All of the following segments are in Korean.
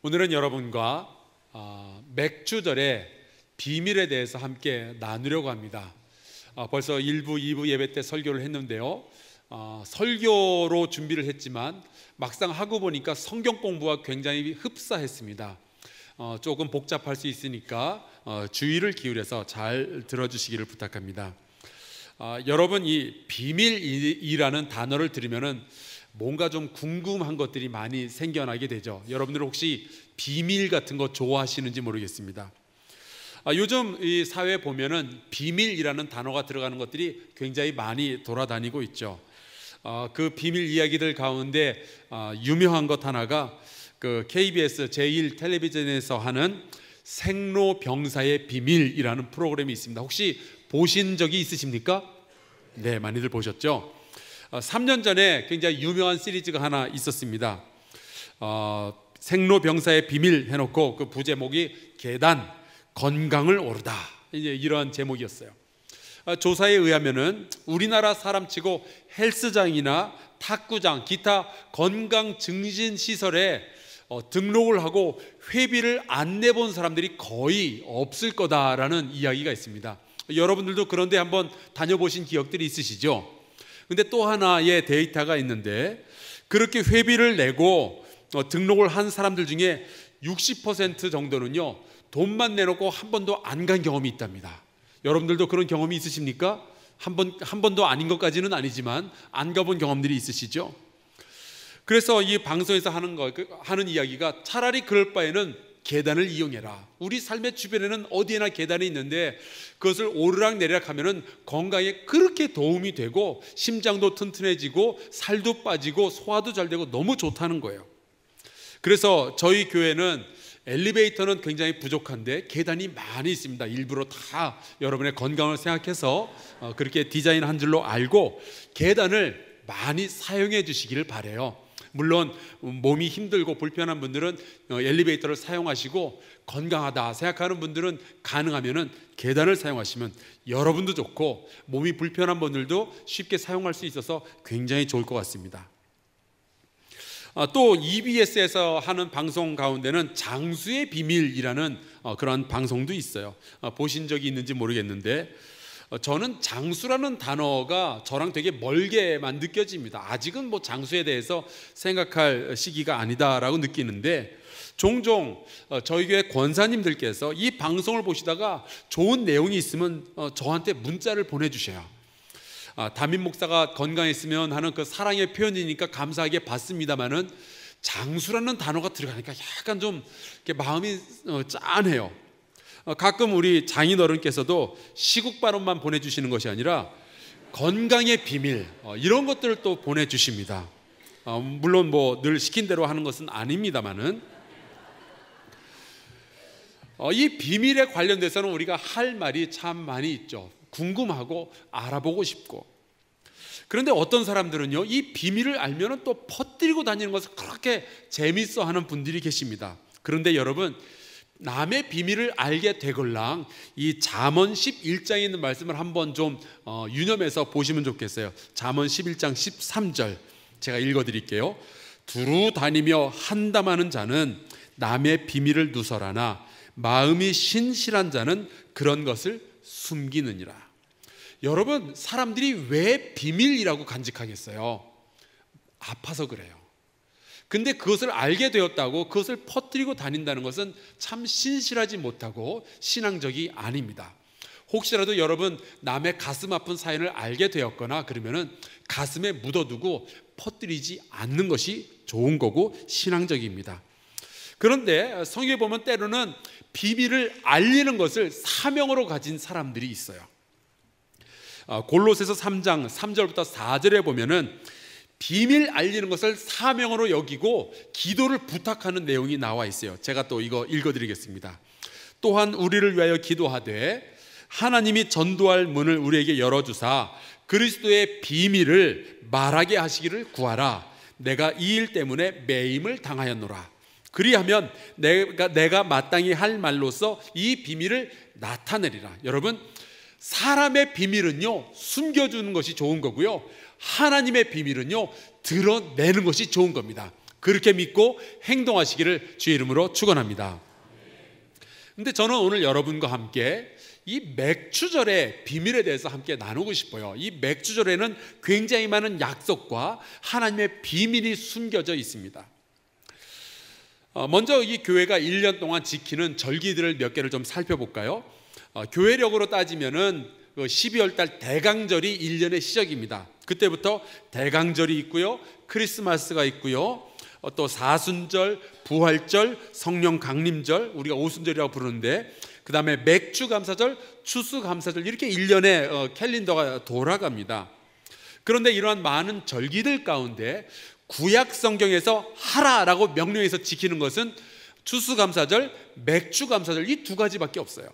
오늘은 여러분과 맥주절의 비밀에 대해서 함께 나누려고 합니다. 벌써 1부, 2부 예배 때 설교를 했는데요. 설교로 준비를 했지만 막상 하고 보니까 성경 공부가 굉장히 흡사했습니다. 조금 복잡할 수 있으니까 주의를 기울여서 잘 들어주시기를 부탁합니다. 여러분, 이 비밀이라는 단어를 들으면은 뭔가 좀 궁금한 것들이 많이 생겨나게 되죠. 여러분들 혹시 비밀 같은 거 좋아하시는지 모르겠습니다. 요즘 이 사회에 보면은 비밀이라는 단어가 들어가는 것들이 굉장히 많이 돌아다니고 있죠. 그 비밀 이야기들 가운데 유명한 것 하나가 그 KBS 제1 텔레비전에서 하는 생로병사의 비밀이라는 프로그램이 있습니다. 혹시 보신 적이 있으십니까? 네, 많이들 보셨죠? 3년 전에 굉장히 유명한 시리즈가 하나 있었습니다. 생로병사의 비밀 해놓고 그 부제목이 계단 건강을 오르다, 이제 이런 제목이었어요. 조사에 의하면은 우리나라 사람치고 헬스장이나 탁구장, 기타 건강 증진 시설에 등록을 하고 회비를 안 내본 사람들이 거의 없을 거다라는 이야기가 있습니다. 여러분들도 그런데 한번 다녀보신 기억들이 있으시죠? 근데 또 하나의 데이터가 있는데, 그렇게 회비를 내고 등록을 한 사람들 중에 60% 정도는요, 돈만 내놓고 한 번도 안 간 경험이 있답니다. 여러분들도 그런 경험이 있으십니까? 한 번도 아닌 것까지는 아니지만 안 가본 경험들이 있으시죠? 그래서 이 방송에서 하는 이야기가, 차라리 그럴 바에는 계단을 이용해라. 우리 삶의 주변에는 어디에나 계단이 있는데 그것을 오르락내리락 하면은 건강에 그렇게 도움이 되고 심장도 튼튼해지고 살도 빠지고 소화도 잘 되고 너무 좋다는 거예요. 그래서 저희 교회는 엘리베이터는 굉장히 부족한데 계단이 많이 있습니다. 일부러 다 여러분의 건강을 생각해서 그렇게 디자인한 줄로 알고 계단을 많이 사용해 주시기를 바라요. 물론 몸이 힘들고 불편한 분들은 엘리베이터를 사용하시고, 건강하다 생각하는 분들은 가능하면은 계단을 사용하시면 여러분도 좋고 몸이 불편한 분들도 쉽게 사용할 수 있어서 굉장히 좋을 것 같습니다. 또 EBS에서 하는 방송 가운데는 장수의 비밀이라는 그런 방송도 있어요. 보신 적이 있는지 모르겠는데, 저는 장수라는 단어가 저랑 되게 멀게만 느껴집니다. 아직은 뭐 장수에 대해서 생각할 시기가 아니다라고 느끼는데, 종종 저희 교회 권사님들께서 이 방송을 보시다가 좋은 내용이 있으면 저한테 문자를 보내주셔요. 담임 목사가 건강했으면 하는 그 사랑의 표현이니까 감사하게 받습니다만은, 장수라는 단어가 들어가니까 약간 좀 마음이 짠해요. 가끔 우리 장인어른께서도 시국 발언만 보내주시는 것이 아니라 건강의 비밀, 이런 것들을 또 보내주십니다. 물론 뭐 늘 시킨 대로 하는 것은 아닙니다만은, 이 비밀에 관련돼서는 우리가 할 말이 참 많이 있죠. 궁금하고 알아보고 싶고. 그런데 어떤 사람들은요, 이 비밀을 알면은 또 퍼뜨리고 다니는 것을 그렇게 재밌어 하는 분들이 계십니다. 그런데 여러분, 남의 비밀을 알게 되걸랑 이 잠언 11장에 있는 말씀을 한번 좀 유념해서 보시면 좋겠어요. 잠언 11장 13절 제가 읽어드릴게요. 두루 다니며 한담하는 자는 남의 비밀을 누설하나 마음이 신실한 자는 그런 것을 숨기느니라. 여러분, 사람들이 왜 비밀이라고 간직하겠어요? 아파서 그래요. 근데 그것을 알게 되었다고 그것을 퍼뜨리고 다닌다는 것은 참 신실하지 못하고 신앙적이 아닙니다. 혹시라도 여러분 남의 가슴 아픈 사연을 알게 되었거나 그러면은 가슴에 묻어두고 퍼뜨리지 않는 것이 좋은 거고 신앙적입니다. 그런데 성경에 보면 때로는 비밀을 알리는 것을 사명으로 가진 사람들이 있어요. 골로새서 3장 3절부터 4절에 보면은 비밀 알리는 것을 사명으로 여기고 기도를 부탁하는 내용이 나와 있어요. 제가 또 이거 읽어드리겠습니다. 또한 우리를 위하여 기도하되 하나님이 전도할 문을 우리에게 열어주사 그리스도의 비밀을 말하게 하시기를 구하라. 내가 이 일 때문에 매임을 당하였노라. 그리하면 내가 마땅히 할 말로써 이 비밀을 나타내리라. 여러분, 사람의 비밀은요 숨겨주는 것이 좋은 거고요, 하나님의 비밀은요 드러내는 것이 좋은 겁니다. 그렇게 믿고 행동하시기를 주의 이름으로 축원합니다. 근데 저는 오늘 여러분과 함께 이 맥주절의 비밀에 대해서 함께 나누고 싶어요. 이 맥주절에는 굉장히 많은 약속과 하나님의 비밀이 숨겨져 있습니다. 먼저 이 교회가 1년 동안 지키는 절기들을 몇 개를 좀 살펴볼까요? 교회력으로 따지면은 12월 달 대강절이 1년의 시작입니다. 그때부터 대강절이 있고요, 크리스마스가 있고요, 또 사순절, 부활절, 성령 강림절, 우리가 오순절이라고 부르는데, 그 다음에 맥주감사절, 추수감사절, 이렇게 1년의 캘린더가 돌아갑니다. 그런데 이러한 많은 절기들 가운데 구약 성경에서 하라라고 명령해서 지키는 것은 추수감사절, 맥주감사절, 이 두 가지밖에 없어요.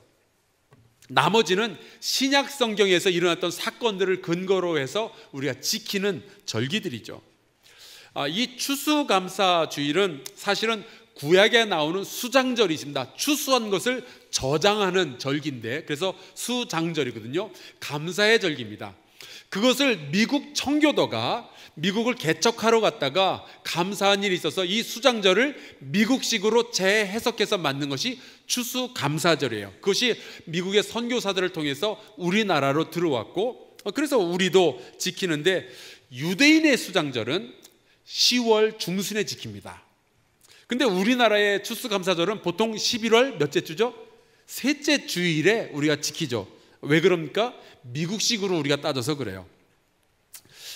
나머지는 신약 성경에서 일어났던 사건들을 근거로 해서 우리가 지키는 절기들이죠. 이 추수감사주일은 사실은 구약에 나오는 수장절이 있습니다. 추수한 것을 저장하는 절기인데, 그래서 수장절이거든요. 감사의 절기입니다. 그것을 미국 청교도가 미국을 개척하러 갔다가 감사한 일이 있어서 이 수장절을 미국식으로 재해석해서 만든 것이 추수감사절이에요. 그것이 미국의 선교사들을 통해서 우리나라로 들어왔고, 그래서 우리도 지키는데, 유대인의 수장절은 10월 중순에 지킵니다. 근데 우리나라의 추수감사절은 보통 11월 몇째 주죠? 셋째 주일에 우리가 지키죠. 왜 그럽니까? 미국식으로 우리가 따져서 그래요.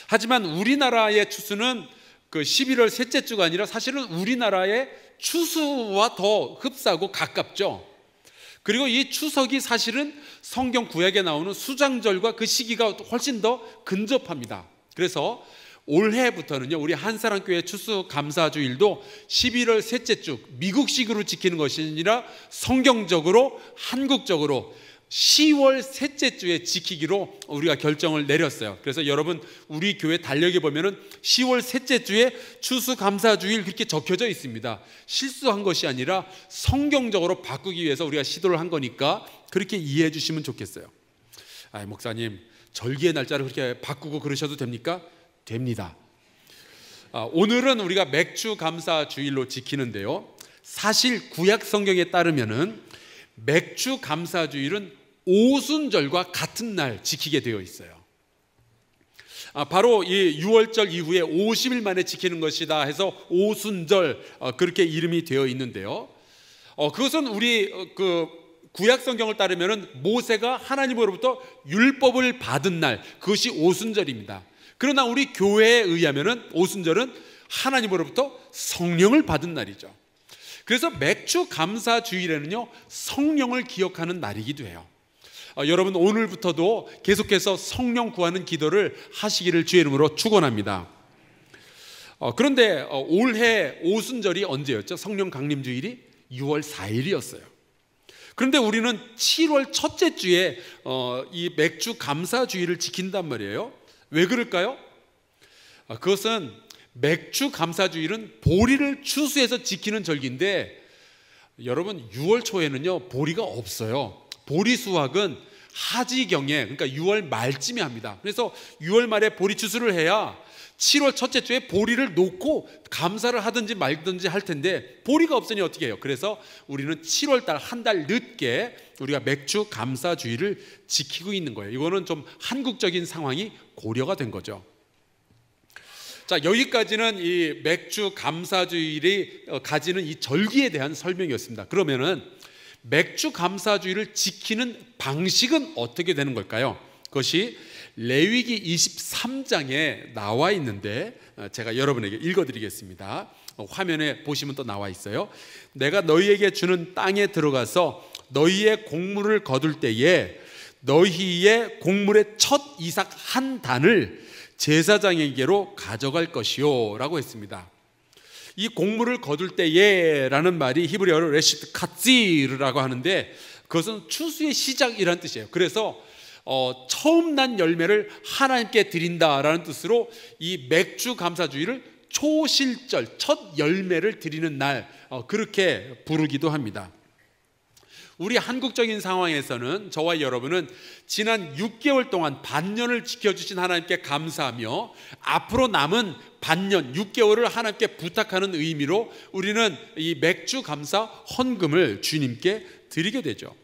하지만 우리나라의 추수는 그 11월 셋째 주가 아니라 사실은 우리나라의 추수와 더 흡사하고 가깝죠. 그리고 이 추석이 사실은 성경 구약에 나오는 수장절과 그 시기가 훨씬 더 근접합니다. 그래서 올해부터는요, 우리 한사랑교회 추수감사주일도 11월 셋째 주 미국식으로 지키는 것이 아니라 성경적으로 한국적으로 10월 셋째 주에 지키기로 우리가 결정을 내렸어요. 그래서 여러분, 우리 교회 달력에 보면은 10월 셋째 주에 추수감사주일 그렇게 적혀져 있습니다. 실수한 것이 아니라 성경적으로 바꾸기 위해서 우리가 시도를 한 거니까 그렇게 이해해 주시면 좋겠어요. 목사님, 절기의 날짜를 그렇게 바꾸고 그러셔도 됩니까? 됩니다. 오늘은 우리가 맥주감사주일로 지키는데요, 사실 구약 성경에 따르면은 맥주감사주일은 오순절과 같은 날 지키게 되어 있어요. 바로 이 6월절 이후에 50일 만에 지키는 것이다 해서 오순절, 그렇게 이름이 되어 있는데요, 그것은 우리 구약 성경을 따르면은 모세가 하나님으로부터 율법을 받은 날, 그것이 오순절입니다. 그러나 우리 교회에 의하면은 오순절은 하나님으로부터 성령을 받은 날이죠. 그래서 맥주감사주일에는요, 성령을 기억하는 날이기도 해요. 여러분, 오늘부터도 계속해서 성령 구하는 기도를 하시기를 주의 이름으로 축원합니다. 그런데 올해 오순절이 언제였죠? 성령 강림주일이 6월 4일이었어요. 그런데 우리는 7월 첫째 주에 이 맥주감사주일을 지킨단 말이에요. 왜 그럴까요? 그것은 맥주감사주일은 보리를 추수해서 지키는 절기인데, 여러분, 6월 초에는요 보리가 없어요. 보리 수확은 하지경에, 그러니까 6월 말쯤에 합니다. 그래서 6월 말에 보리 추수를 해야 7월 첫째 주에 보리를 놓고 감사를 하든지 말든지 할 텐데, 보리가 없으니 어떻게 해요? 그래서 우리는 7월 달 한 달 늦게 우리가 맥주감사주일을 지키고 있는 거예요. 이거는 좀 한국적인 상황이 고려가 된 거죠. 자, 여기까지는 이 맥주감사주일이 가지는 이 절기에 대한 설명이었습니다. 그러면은 맥주감사주일을 지키는 방식은 어떻게 되는 걸까요? 그것이 레위기 23장에 나와 있는데, 제가 여러분에게 읽어드리겠습니다. 화면에 보시면 또 나와 있어요. 내가 너희에게 주는 땅에 들어가서 너희의 곡물을 거둘 때에 너희의 곡물의 첫 이삭 한 단을 제사장에게로 가져갈 것이요 라고 했습니다. 이 곡물을 거둘 때에 라는 말이 히브리어로 레시트 카찌르라고 하는데, 그것은 추수의 시작이라는 뜻이에요. 그래서 처음 난 열매를 하나님께 드린다라는 뜻으로 이 맥주감사주일을 초실절, 첫 열매를 드리는 날, 그렇게 부르기도 합니다. 우리 한국적인 상황에서는 저와 여러분은 지난 6개월 동안 반년을 지켜주신 하나님께 감사하며 앞으로 남은 반년 6개월을 하나님께 부탁하는 의미로 우리는 이 맥주 감사 헌금을 주님께 드리게 되죠.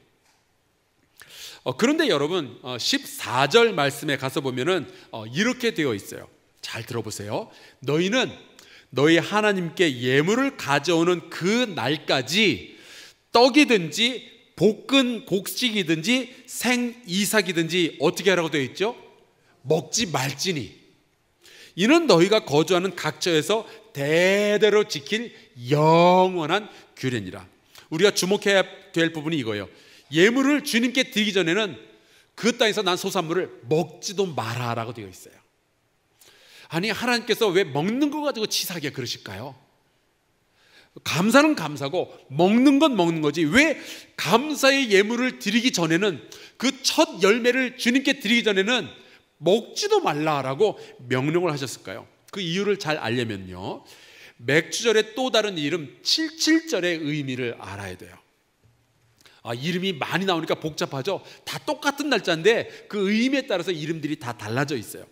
그런데 여러분 14절 말씀에 가서 보면은 이렇게 되어 있어요. 잘 들어보세요. 너희는 너희 하나님께 예물을 가져오는 그 날까지 떡이든지 볶은 곡식이든지 생이삭이든지 어떻게 하라고 되어 있죠? 먹지 말지니 이는 너희가 거주하는 각처에서 대대로 지킬 영원한 규례니라. 우리가 주목해야 될 부분이 이거예요. 예물을 주님께 드리기 전에는 그 땅에서 난 소산물을 먹지도 마라라고 되어 있어요. 아니 하나님께서 왜 먹는 거 가지고 치사하게 그러실까요? 감사는 감사고 먹는 건 먹는 거지 왜 감사의 예물을 드리기 전에는 그 첫 열매를 주님께 드리기 전에는 먹지도 말라라고 명령을 하셨을까요? 그 이유를 잘 알려면요 맥주절의 또 다른 이름 77절의 의미를 알아야 돼요. 이름이 많이 나오니까 복잡하죠. 다 똑같은 날짜인데 그 의미에 따라서 이름들이 다 달라져 있어요.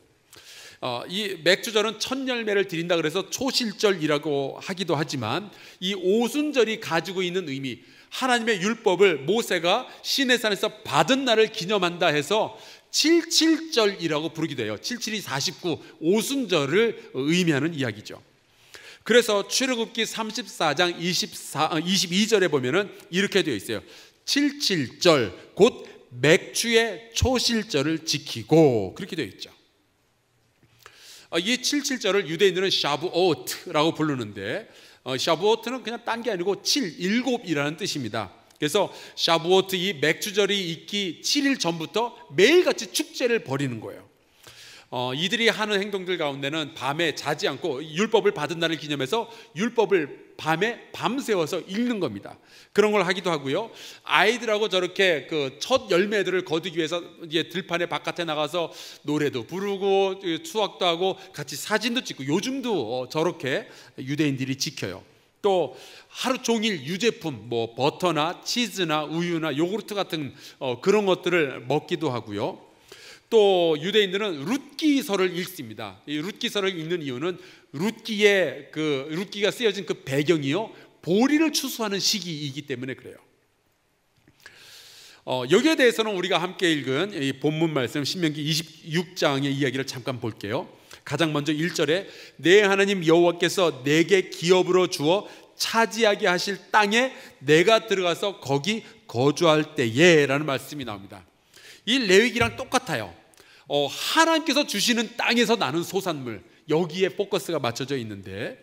이 맥주절은 첫 열매를 드린다 그래서 초실절이라고 하기도 하지만 이 오순절이 가지고 있는 의미, 하나님의 율법을 모세가 시내산에서 받은 날을 기념한다 해서 77절이라고 부르기도 해요. 77이 49, 오순절을 의미하는 이야기죠. 그래서 출애굽기 34장 22절에 보면은 이렇게 되어 있어요. 77절 곧 맥주의 초실절을 지키고 그렇게 되어 있죠. 이 77절을 유대인들은 샤부오트라고 부르는데 샤부오트는 그냥 딴 게 아니고 7, 7이라는 뜻입니다. 그래서 샤부오트 이 맥주절이 있기 7일 전부터 매일같이 축제를 벌이는 거예요. 이들이 하는 행동들 가운데는 밤에 자지 않고 율법을 받은 날을 기념해서 율법을 밤새워서 읽는 겁니다. 그런 걸 하기도 하고요. 아이들하고 저렇게 그 첫 열매들을 거두기 위해서 이제 들판에 바깥에 나가서 노래도 부르고 수학도 하고 같이 사진도 찍고 요즘도 저렇게 유대인들이 지켜요. 또 하루 종일 유제품 뭐 버터나 치즈나 우유나 요구르트 같은 그런 것들을 먹기도 하고요. 또 유대인들은 룻기서를 읽습니다. 이 룻기서를 읽는 이유는 룻기가 쓰여진 그 배경이요 보리를 추수하는 시기이기 때문에 그래요. 여기에 대해서는 우리가 함께 읽은 이 본문 말씀 신명기 26장의 이야기를 잠깐 볼게요. 가장 먼저 1절에 내 하나님 여호와께서 내게 기업으로 주어 차지하게 하실 땅에 내가 들어가서 거기 거주할 때에 라는 말씀이 나옵니다. 이 레위기랑 똑같아요. 하나님께서 주시는 땅에서 나는 소산물, 여기에 포커스가 맞춰져 있는데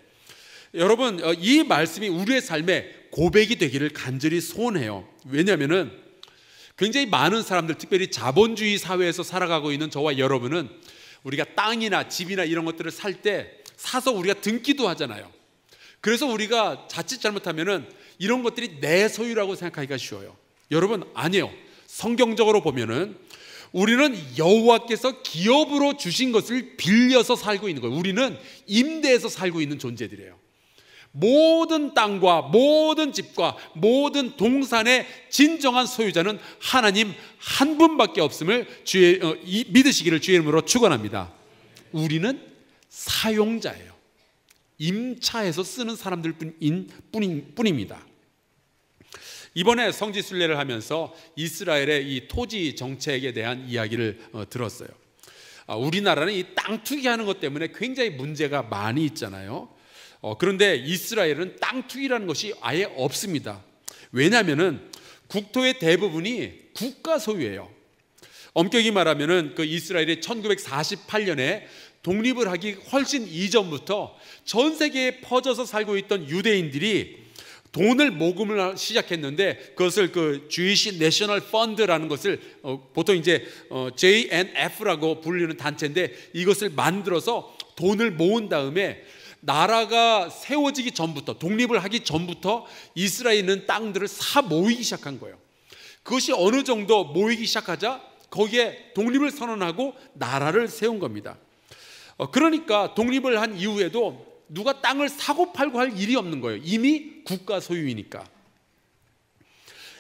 여러분 이 말씀이 우리의 삶에 고백이 되기를 간절히 소원해요. 왜냐하면 굉장히 많은 사람들, 특별히 자본주의 사회에서 살아가고 있는 저와 여러분은 우리가 땅이나 집이나 이런 것들을 살 때 사서 우리가 등기도 하잖아요. 그래서 우리가 자칫 잘못하면 이런 것들이 내 소유라고 생각하기가 쉬워요. 여러분 아니에요. 성경적으로 보면은 우리는 여호와께서 기업으로 주신 것을 빌려서 살고 있는 거예요. 우리는 임대해서 살고 있는 존재들이에요. 모든 땅과 모든 집과 모든 동산의 진정한 소유자는 하나님 한 분밖에 없음을 믿으시기를 주의 이름으로 축원합니다. 우리는 사용자예요. 임차해서 쓰는 사람들 뿐입니다. 이번에 성지순례를 하면서 이스라엘의 이 토지 정책에 대한 이야기를 들었어요. 우리나라는 이 땅 투기하는 것 때문에 굉장히 문제가 많이 있잖아요. 그런데 이스라엘은 땅 투기라는 것이 아예 없습니다. 왜냐하면은 국토의 대부분이 국가 소유예요. 엄격히 말하면은 그 이스라엘이 1948년에 독립을 하기 훨씬 이전부터 전 세계에 퍼져서 살고 있던 유대인들이 돈을 모금을 시작했는데 그것을 그 Jewish National Fund라는 것을 보통 이제 JNF라고 불리는 단체인데 이것을 만들어서 돈을 모은 다음에 나라가 세워지기 전부터 독립을 하기 전부터 이스라엘에 있는 땅들을 사 모이기 시작한 거예요. 그것이 어느 정도 모이기 시작하자 거기에 독립을 선언하고 나라를 세운 겁니다. 그러니까 독립을 한 이후에도 누가 땅을 사고 팔고 할 일이 없는 거예요. 이미 국가 소유이니까.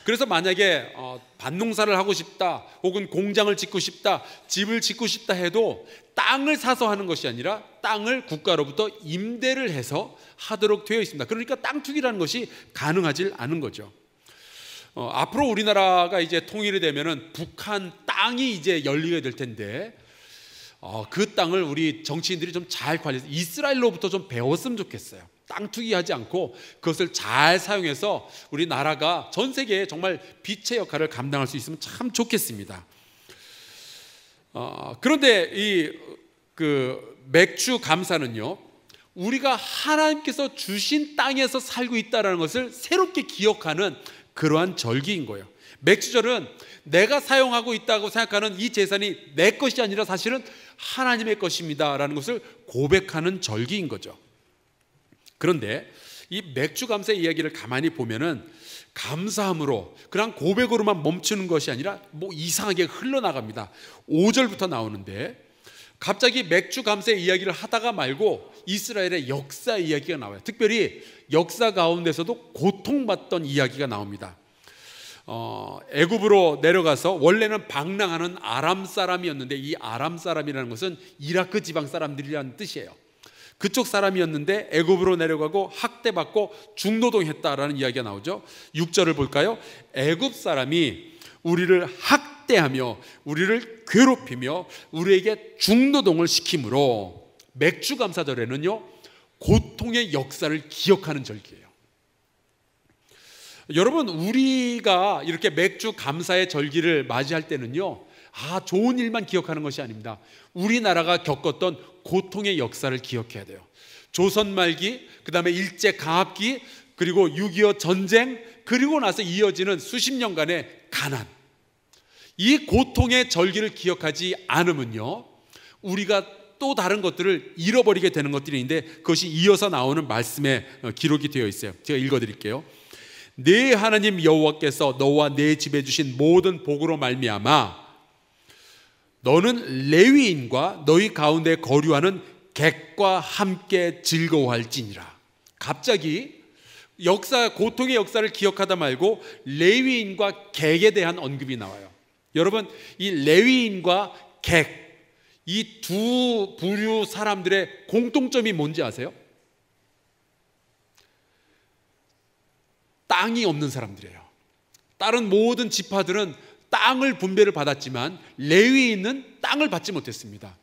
그래서 만약에 밭농사를 하고 싶다, 혹은 공장을 짓고 싶다, 집을 짓고 싶다 해도 땅을 사서 하는 것이 아니라 땅을 국가로부터 임대를 해서 하도록 되어 있습니다. 그러니까 땅 투기라는 것이 가능하지 않은 거죠. 앞으로 우리나라가 이제 통일이 되면은 북한 땅이 이제 열리게 될 텐데, 그 땅을 우리 정치인들이 좀 잘 관리해서 이스라엘로부터 좀 배웠으면 좋겠어요. 땅 투기하지 않고 그것을 잘 사용해서 우리나라가 전 세계에 정말 빛의 역할을 감당할 수 있으면 참 좋겠습니다. 그런데 그 맥주 감사는요, 우리가 하나님께서 주신 땅에서 살고 있다는 것을 새롭게 기억하는 그러한 절기인 거예요. 맥주절은 내가 사용하고 있다고 생각하는 이 재산이 내 것이 아니라 사실은 하나님의 것입니다 라는 것을 고백하는 절기인 거죠. 그런데 이 맥주 감사의 이야기를 가만히 보면은 감사함으로 그냥 고백으로만 멈추는 것이 아니라 뭐 이상하게 흘러나갑니다. 5절부터 나오는데 갑자기 맥주 감사의 이야기를 하다가 말고 이스라엘의 역사 이야기가 나와요. 특별히 역사 가운데서도 고통받던 이야기가 나옵니다. 애굽으로 내려가서 원래는 방랑하는 아람 사람이었는데, 이 아람 사람이라는 것은 이라크 지방 사람들이라는 뜻이에요. 그쪽 사람이었는데 애굽으로 내려가고 학대받고 중노동했다라는 이야기가 나오죠. 6절을 볼까요? 애굽 사람이 우리를 학대하며 우리를 괴롭히며 우리에게 중노동을 시키므로 맥주 감사절에는요, 고통의 역사를 기억하는 절기예요. 여러분, 우리가 이렇게 맥주 감사의 절기를 맞이할 때는요, 좋은 일만 기억하는 것이 아닙니다. 우리나라가 겪었던 고통의 역사를 기억해야 돼요. 조선 말기, 그 다음에 일제강압기, 그리고 6.25 전쟁, 그리고 나서 이어지는 수십 년간의 가난, 이 고통의 절기를 기억하지 않으면요, 우리가 또 다른 것들을 잃어버리게 되는 것들이 있는데, 그것이 이어서 나오는 말씀에 기록이 되어 있어요. 제가 읽어드릴게요. 네 하나님 여호와께서 너와 내 집에 주신 모든 복으로 말미암아 너는 레위인과 너희 가운데 거류하는 객과 함께 즐거워할지니라. 갑자기 고통의 역사를 기억하다 말고 레위인과 객에 대한 언급이 나와요. 여러분, 이 레위인과 객, 이 두 부류 사람들의 공통점이 뭔지 아세요? 땅이 없는 사람들이에요. 다른 모든 지파들은 땅을 분배를 받았지만 레위인은 땅을 받지 못했습니다.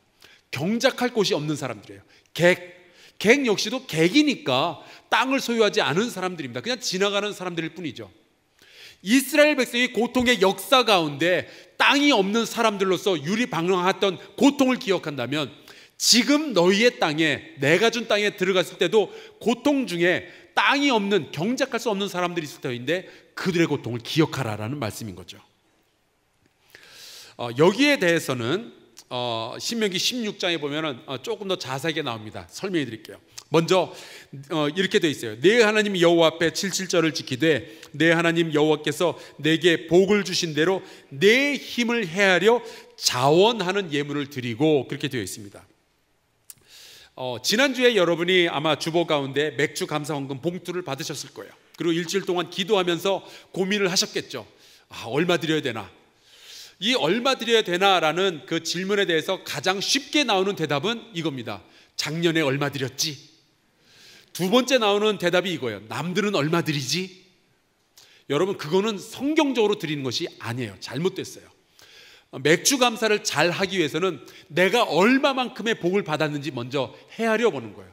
경작할 곳이 없는 사람들이에요. 객 역시도 객이니까 땅을 소유하지 않은 사람들입니다. 그냥 지나가는 사람들일 뿐이죠. 이스라엘 백성이 고통의 역사 가운데 땅이 없는 사람들로서 유리방랑했던 고통을 기억한다면, 지금 너희의 땅에, 내가 준 땅에 들어갔을 때도 고통 중에 땅이 없는, 경작할 수 없는 사람들이 있을 터인데 그들의 고통을 기억하라라는 말씀인 거죠. 여기에 대해서는 신명기 16장에 보면은 조금 더 자세하게 나옵니다. 설명해 드릴게요. 먼저 이렇게 되어 있어요. 내 하나님 여호와 앞에 77절을 지키되 내 하나님 여호와께서 내게 복을 주신 대로 내 힘을 헤아려 자원하는 예물을 드리고, 그렇게 되어 있습니다. 지난주에 여러분이 아마 주보 가운데 맥주 감사헌금 봉투를 받으셨을 거예요. 그리고 일주일 동안 기도하면서 고민을 하셨겠죠. 얼마 드려야 되나? 이 얼마 드려야 되나라는 그 질문에 대해서 가장 쉽게 나오는 대답은 이겁니다. 작년에 얼마 드렸지? 두 번째 나오는 대답이 이거예요. 남들은 얼마 드리지? 여러분, 그거는 성경적으로 드리는 것이 아니에요. 잘못됐어요. 맥주 감사를 잘 하기 위해서는 내가 얼마만큼의 복을 받았는지 먼저 헤아려 보는 거예요.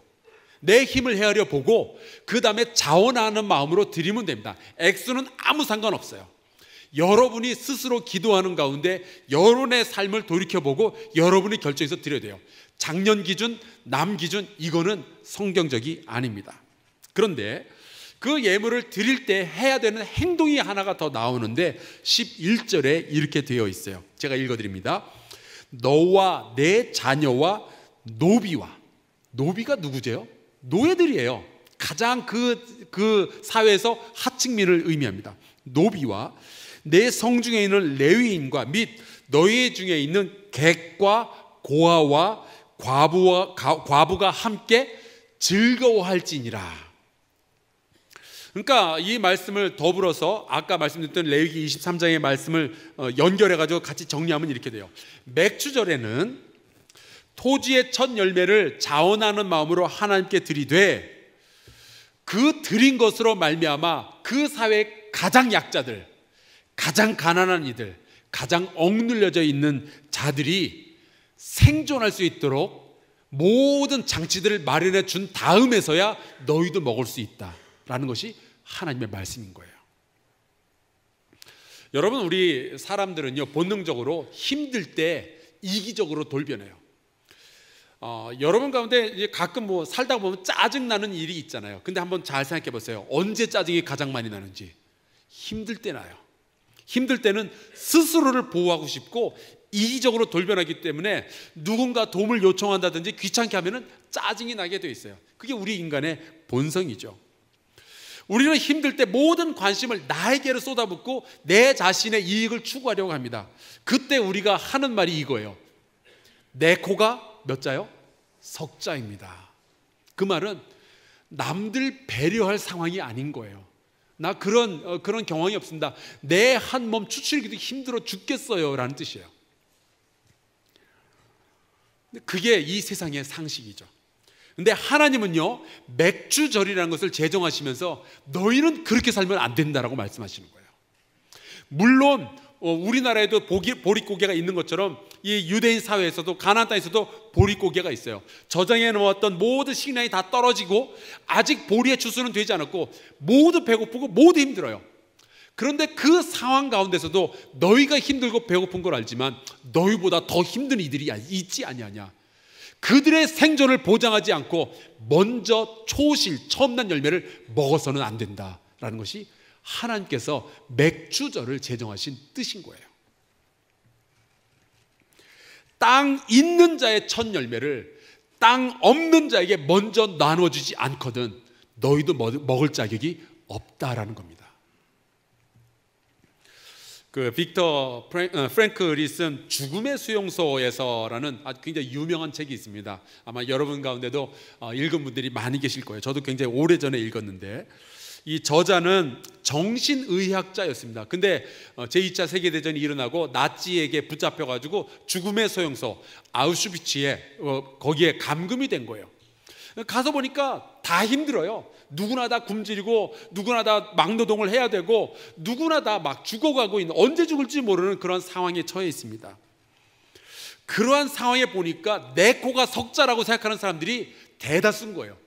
내 힘을 헤아려 보고 그 다음에 자원하는 마음으로 드리면 됩니다. 액수는 아무 상관없어요. 여러분이 스스로 기도하는 가운데 여러분의 삶을 돌이켜보고 여러분이 결정해서 드려야 돼요. 작년 기준, 남 기준, 이거는 성경적이 아닙니다. 그런데 그 예물을 드릴 때 해야 되는 행동이 하나가 더 나오는데 11절에 이렇게 되어 있어요. 제가 읽어드립니다. 너와 내 자녀와 노비와, 노비가 누구죠? 노예들이에요. 가장 그 사회에서 하층민을 의미합니다. 노비와 내 성중에 있는 레위인과 및 너희 중에 있는 객과 고아와 과부가 함께 즐거워할지니라. 그러니까 이 말씀을 더불어서 아까 말씀드렸던 레위기 23장의 말씀을 연결해 가지고 같이 정리하면 이렇게 돼요. 맥주절에는 토지의 첫 열매를 자원하는 마음으로 하나님께 드리되 그 드린 것으로 말미암아 그 사회의 가장 약자들, 가장 가난한 이들, 가장 억눌려져 있는 자들이 생존할 수 있도록 모든 장치들을 마련해 준 다음에서야 너희도 먹을 수 있다라는 것이 하나님의 말씀인 거예요. 여러분, 우리 사람들은요, 본능적으로 힘들 때 이기적으로 돌변해요. 여러분 가운데 이제 가끔 뭐 살다 보면 짜증 나는 일이 있잖아요. 근데 한번 잘 생각해 보세요. 언제 짜증이 가장 많이 나는지. 힘들 때 나요. 힘들 때는 스스로를 보호하고 싶고 이기적으로 돌변하기 때문에 누군가 도움을 요청한다든지 귀찮게 하면은 짜증이 나게 돼 있어요. 그게 우리 인간의 본성이죠. 우리는 힘들 때 모든 관심을 나에게로 쏟아붓고 내 자신의 이익을 추구하려고 합니다. 그때 우리가 하는 말이 이거예요. 내 코가 몇 자요? 석자입니다. 그 말은 남들 배려할 상황이 아닌 거예요. 나 그런 경황이 없습니다. 내 한 몸 추스리기도 힘들어 죽겠어요 라는 뜻이에요. 그게 이 세상의 상식이죠. 근데 하나님은요, 맥주절이라는 것을 제정하시면서 너희는 그렇게 살면 안 된다라고 말씀하시는 거예요. 물론 우리나라에도 보릿고개가 있는 것처럼 이 유대인 사회에서도 가나안 땅에서도 보릿고개가 있어요. 저장해 놓았던 모든 식량이 다 떨어지고 아직 보리의 추수는 되지 않았고 모두 배고프고 모두 힘들어요. 그런데 그 상황 가운데서도 너희가 힘들고 배고픈 걸 알지만 너희보다 더 힘든 이들이 있지 아니하냐. 그들의 생존을 보장하지 않고 먼저 초실 처음 난 열매를 먹어서는 안 된다라는 것이 하나님께서 맥주절을 제정하신 뜻인 거예요. 땅 있는 자의 첫 열매를 땅 없는 자에게 먼저 나눠주지 않거든 너희도 먹을 자격이 없다라는 겁니다. 그 빅터 프랭클이 쓴 죽음의 수용소에서라는 아주 굉장히 유명한 책이 있습니다. 아마 여러분 가운데도 읽은 분들이 많이 계실 거예요. 저도 굉장히 오래전에 읽었는데 이 저자는 정신의학자였습니다. 근데 제2차 세계대전이 일어나고 나치에게 붙잡혀가지고 죽음의 소용소 아우슈비츠에 거기에 감금이 된 거예요. 가서 보니까 다 힘들어요. 누구나 다 굶주리고 누구나 다 막노동을 해야 되고 누구나 다 막 죽어가고 있는, 언제 죽을지 모르는 그런 상황에 처해 있습니다. 그러한 상황에 보니까 내 코가 석자라고 생각하는 사람들이 대다수인 거예요.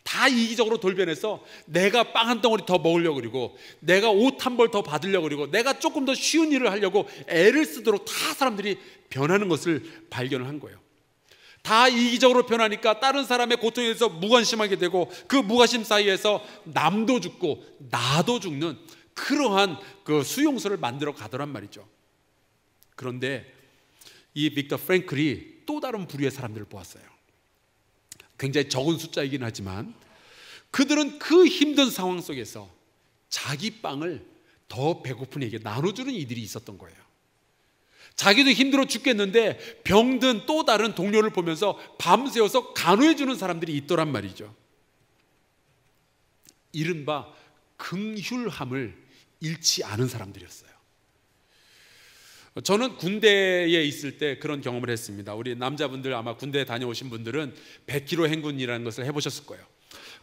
다 이기적으로 돌변해서 내가 빵 한 덩어리 더 먹으려고 그러고 내가 옷 한 벌 더 받으려고 그러고 내가 조금 더 쉬운 일을 하려고 애를 쓰도록 다 사람들이 변하는 것을 발견을 한 거예요. 다 이기적으로 변하니까 다른 사람의 고통에 대해서 무관심하게 되고 그 무관심 사이에서 남도 죽고 나도 죽는 그러한 그 수용소를 만들어 가더란 말이죠. 그런데 이 빅터 프랭클이 또 다른 부류의 사람들을 보았어요. 굉장히 적은 숫자이긴 하지만 그들은 그 힘든 상황 속에서 자기 빵을 더 배고픈 이에게 나눠주는 이들이 있었던 거예요. 자기도 힘들어 죽겠는데 병든 또 다른 동료를 보면서 밤새워서 간호해주는 사람들이 있더란 말이죠. 이른바 긍휼함을 잃지 않은 사람들이었어요. 저는 군대에 있을 때 그런 경험을 했습니다. 우리 남자분들 아마 군대 다녀오신 분들은 100km 행군이라는 것을 해보셨을 거예요.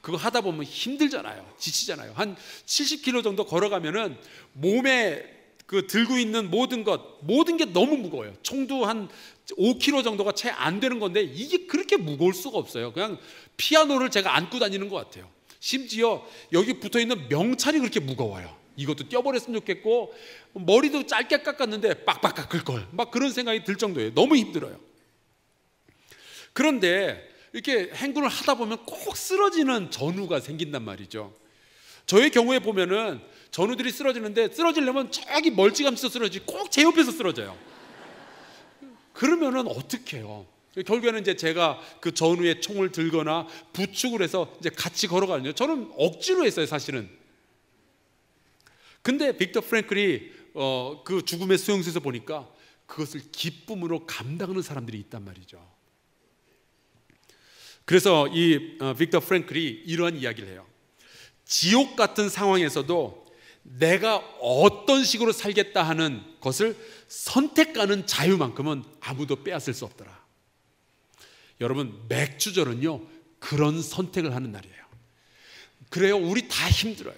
그거 하다 보면 힘들잖아요. 지치잖아요. 한 70km 정도 걸어가면은 몸에 그 들고 있는 모든 게 너무 무거워요. 총도 한 5kg 정도가 채 안 되는 건데 이게 그렇게 무거울 수가 없어요. 그냥 피아노를 제가 안고 다니는 것 같아요. 심지어 여기 붙어있는 명찰이 그렇게 무거워요. 이것도 떼어버렸으면 좋겠고 머리도 짧게 깎았는데 빡빡 깎을 걸 막 그런 생각이 들 정도예요. 너무 힘들어요. 그런데 이렇게 행군을 하다 보면 꼭 쓰러지는 전우가 생긴단 말이죠. 저의 경우에 보면은 전우들이 쓰러지는데 쓰러지려면 저기 멀찌감치 쓰러지지 꼭 제 옆에서 쓰러져요. 그러면은 어떻게 해요? 결국에는 이제 제가 그 전우의 총을 들거나 부축을 해서 이제 같이 걸어가거든요. 저는 억지로 했어요, 사실은. 근데 빅터 프랭클이 그 죽음의 수용소에서 보니까 그것을 기쁨으로 감당하는 사람들이 있단 말이죠. 그래서 이 빅터 프랭클이 이러한 이야기를 해요. 지옥 같은 상황에서도 내가 어떤 식으로 살겠다 하는 것을 선택하는 자유만큼은 아무도 빼앗을 수 없더라. 여러분, 맥주절은요 그런 선택을 하는 날이에요. 그래요, 우리 다 힘들어요.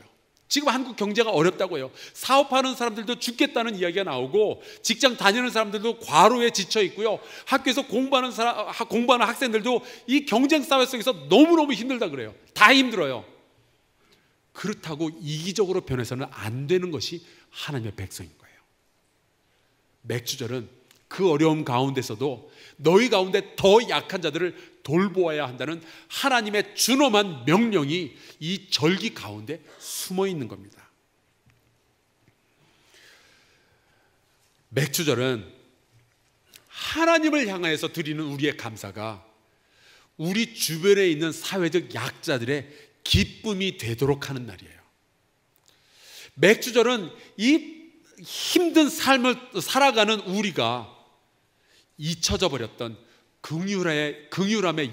지금 한국 경제가 어렵다고요. 사업하는 사람들도 죽겠다는 이야기가 나오고, 직장 다니는 사람들도 과로에 지쳐 있고요. 학교에서 공부하는 학생들도 이 경쟁 사회 속에서 너무너무 힘들다 그래요. 다 힘들어요. 그렇다고 이기적으로 변해서는 안 되는 것이 하나님의 백성인 거예요. 맥주절은 그 어려움 가운데서도 너희 가운데 더 약한 자들을 돌보아야 한다는 하나님의 준엄한 명령이 이 절기 가운데 숨어 있는 겁니다. 맥주절은 하나님을 향하여서 드리는 우리의 감사가 우리 주변에 있는 사회적 약자들의 기쁨이 되도록 하는 날이에요. 맥주절은 이 힘든 삶을 살아가는 우리가 잊혀져 버렸던 긍휼함의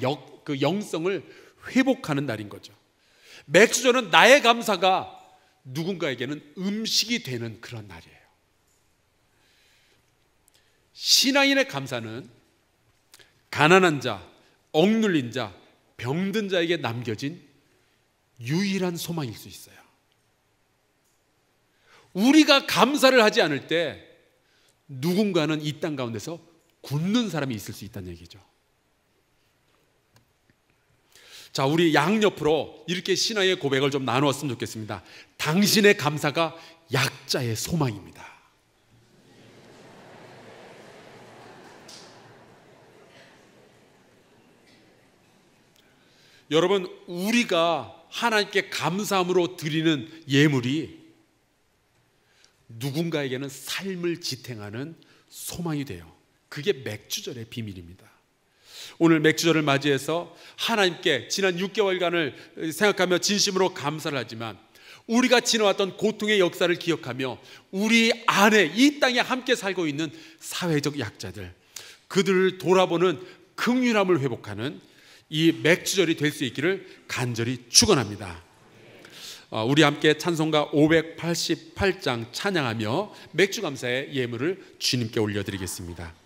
영성을 회복하는 날인 거죠. 맥주절은 나의 감사가 누군가에게는 음식이 되는 그런 날이에요. 신앙인의 감사는 가난한 자, 억눌린 자, 병든 자에게 남겨진 유일한 소망일 수 있어요. 우리가 감사를 하지 않을 때 누군가는 이 땅 가운데서 굳는 사람이 있을 수 있다는 얘기죠. 자, 우리 양옆으로 이렇게 신앙의 고백을 좀 나누었으면 좋겠습니다. 당신의 감사가 약자의 소망입니다. 여러분, 우리가 하나님께 감사함으로 드리는 예물이 누군가에게는 삶을 지탱하는 소망이 돼요. 그게 맥주절의 비밀입니다. 오늘 맥주절을 맞이해서 하나님께 지난 6개월간을 생각하며 진심으로 감사를 하지만, 우리가 지나왔던 고통의 역사를 기억하며 우리 안에 이 땅에 함께 살고 있는 사회적 약자들, 그들을 돌아보는 긍휼함을 회복하는 이 맥주절이 될 수 있기를 간절히 축원합니다. 우리 함께 찬송가 588장 찬양하며 맥주 감사의 예물을 주님께 올려드리겠습니다.